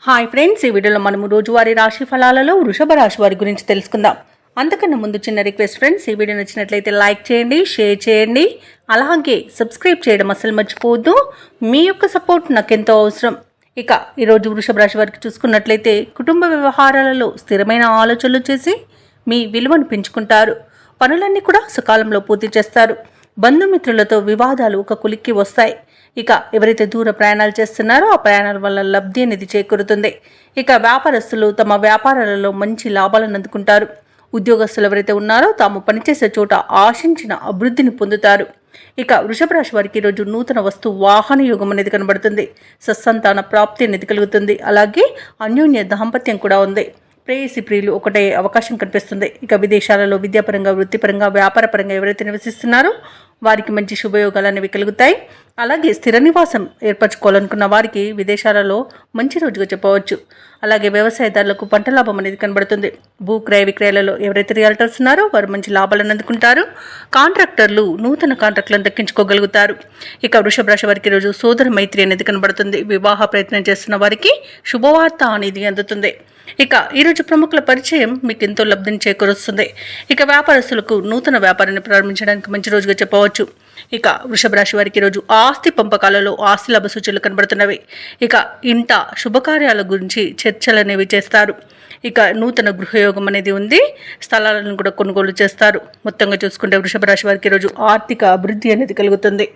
Hi friends, ఈ వీడియోలో మనము రోజువారీ రాశి ఫలాలలో వృషభ రాశి వారి గురించి తెలుసుకుందాం. అంతకన్నా ముందు చిన్న రిక్వెస్ట్ ఫ్రెండ్స్, ఈ వీడియో నచ్చినట్లయితే లైక్ చేయండి, షేర్ చేయండి, అలాగే సబ్స్క్రైబ్ చేయడం అసలు మర్చిపోవద్దు. మీ యొక్క సపోర్ట్ నాకెంతో అవసరం. ఇక ఈరోజు వృషభ రాశి వారికి చూసుకున్నట్లయితే కుటుంబ వ్యవహారాలలో స్థిరమైన ఆలోచనలు చేసి మీ విలువను పెంచుకుంటారు. పనులన్నీ కూడా సకాలంలో పూర్తి చేస్తారు. బంధుమిత్రులతో వివాదాలు ఒక కులిక్కి వస్తాయి. ఇక ఎవరైతే దూర ప్రయాణాలు చేస్తున్నారో ఆ ప్రయాణాల వల్ల లబ్ధి అనేది చేకూరుతుంది. ఇక వ్యాపారస్తులు తమ వ్యాపారాలలో మంచి లాభాలను అందుకుంటారు. ఉద్యోగస్తులు ఎవరైతే ఉన్నారో తాము పనిచేసే చోట ఆశించిన అభివృద్ధిని పొందుతారు. ఇక వృషభ రాశి వారికి ఈరోజు నూతన వస్తు వాహన యోగం అనేది కనబడుతుంది. సత్సంతాన ప్రాప్తి అనేది కలుగుతుంది. అలాగే అన్యోన్య దాంపత్యం కూడా ఉంది. ప్రేయసి ప్రియులు ఒకటే అవకాశం కనిపిస్తుంది. ఇక విదేశాలలో విద్యాపరంగా, వృత్తిపరంగా, వ్యాపారపరంగా ఎవరైతే నివసిస్తున్నారో వారికి మంచి శుభయోగాలు అనేవి కలుగుతాయి. అలాగే స్థిర నివాసం ఏర్పరచుకోవాలనుకున్న వారికి విదేశాలలో మంచి రోజుగా చెప్పవచ్చు. అలాగే వ్యవసాయదారులకు పంట లాభం అనేది కనబడుతుంది. భూ క్రయ విక్రయాలలో ఎవరైతే రియాల్టర్స్ ఉన్నారో వారు మంచి లాభాలను అందుకుంటారు. కాంట్రాక్టర్లు నూతన కాంట్రాక్టులను దక్కించుకోగలుగుతారు. ఇక వృషభ రాశి వారికి రోజు సోదర మైత్రి అనేది కనబడుతుంది. వివాహ ప్రయత్నం చేస్తున్న వారికి శుభవార్త అనేది అందుతుంది. ఇక ఈరోజు ప్రముఖుల పరిచయం మీకు ఎంతో లబ్ధిని చేకూరుస్తుంది. ఇక వ్యాపారస్తులకు నూతన వ్యాపారాన్ని ప్రారంభించడానికి మంచి రోజుగా చెప్పవచ్చు. ఇక వృషభ రాశి వారికి ఈరోజు ఆస్తి పంపకాలలో ఆస్తి లాభ సూచనలు కనబడుతున్నవి. ఇక ఇంట శుభకార్యాల గురించి చర్చలు అనేవి చేస్తారు. ఇక నూతన గృహయోగం అనేది ఉంది. స్థలాలను కూడా కొనుగోలు చేస్తారు. మొత్తంగా చూసుకుంటే వృషభ రాశి వారికి ఈరోజు ఆర్థిక అభివృద్ధి అనేది కలుగుతుంది.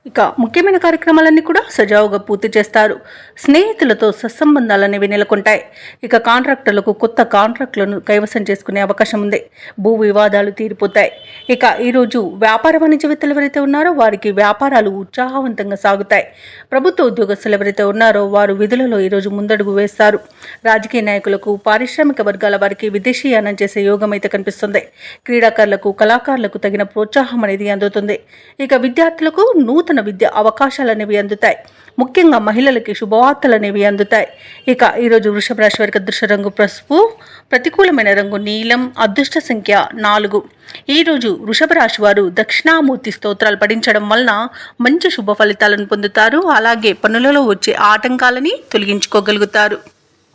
ఇక ముఖ్యమైన కార్యక్రమాలన్నీ కూడా సజావుగా పూర్తి చేస్తారు. స్నేహితులతో సత్సంబంధాలు అనేవి నెలకొంటాయి. ఇక కాంట్రాక్టర్లకు కొత్త కాంట్రాక్టులను కైవసం చేసుకునే అవకాశం ఉంది. భూ వివాదాలు తీరిపోతాయి. ఇక ఈరోజు వ్యాపార వాణిజ్యవేత్తలు ఎవరైతే ఉన్నారో వారికి వ్యాపారాలు ఉత్సాహవంతంగా సాగుతాయి. ప్రభుత్వ ఉద్యోగస్తులు ఎవరైతే ఉన్నారో వారు విధులలో ఈరోజు ముందడుగు వేస్తారు. రాజకీయ నాయకులకు, పారిశ్రామిక వర్గాల వారికి విదేశీయానం చేసే యోగం అయితే కనిపిస్తుంది. క్రీడాకారులకు, కళాకారులకు తగిన ప్రోత్సాహం అనేది అందుతుంది. ఇక విద్యార్థులకు నూతన విద్య అవకాశాలు అనేవి అందుతాయి. ముఖ్యంగా మహిళలకి శుభవార్తలు అనేవి అందుతాయి. ఇక ఈరోజు వృషభ రాశి వారికి అదృష్ట రంగు పసుపు, ప్రతికూలమైన రంగు నీలం, అదృష్ట సంఖ్య 4. ఈరోజు వృషభ రాశి వారు దక్షిణామూర్తి స్తోత్రాలు పఠించడం వలన మంచి శుభ ఫలితాలను పొందుతారు. అలాగే పనులలో వచ్చే ఆటంకాలని తొలగించుకోగలుగుతారు.